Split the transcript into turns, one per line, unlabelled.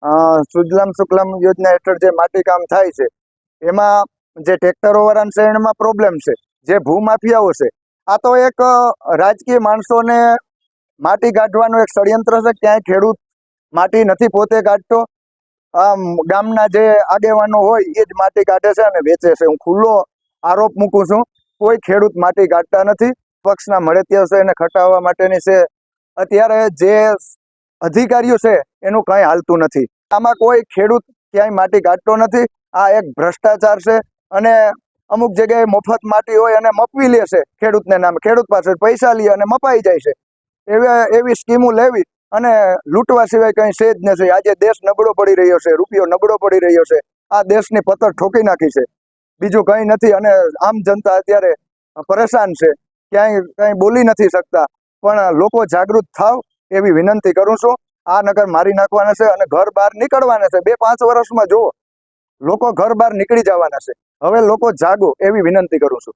સુજલામ સુફલામ યોજના હેઠળ જે માટી કામ થાય છે એમાં જે ટ્રેક્ટરો વાળાને છે એમાં પ્રોબ્લેમ છે, જે ભૂમાફિયાઓ છે આ તો એક રાજકીય માણસોને માટી કાઢવાનું એક ષડયંત્ર છે. ક્યાંય ખેડૂત માટી નથી પોતે કાઢતો, ગામના જે આગેવાનો હોય એ જ માટી કાઢે છે અને વેચે છે. હું ખુલ્લો આરોપ મૂકું છું, કોઈ ખેડૂત માટી કાઢતા નથી. પક્ષના મળેતિયા છે એને ખટાવવા માટેની છે. અત્યારે જે અધિકારીઓ છે એનું કંઈ હાલતું નથી. આમાં કોઈ ખેડૂત ક્યાંય માટી કાઢતો નથી. આ એક ભ્રષ્ટાચાર છે અને અમુક જગ્યાએ મફત માટી હોય અને મપવી લે છે ખેડૂતને નામે, ખેડૂત પાસે પૈસા લે અને મપાઈ જાય છે. એવી સ્કીમો લેવી અને લૂંટવા સિવાય કંઈ છે જ નથી. આજે દેશ નબળો પડી રહ્યો છે, રૂપિયો નબળો પડી રહ્યો છે. આ દેશની પતર ઠોકી નાખી છે, બીજું કંઈ નથી. અને આમ જનતા અત્યારે પરેશાન છે, ક્યાંય કંઈ બોલી નથી શકતા. પણ લોકો જાગૃત થાવ એવી વિનંતી કરું છું. આ નગર મારી નાખવાના છે અને ઘર બહાર નીકળવાના છે. 2-5 વર્ષમાં જુઓ લોકો ઘર બહાર નીકળી જવાના છે. હવે લોકો જાગો એવી વિનંતી કરું છું.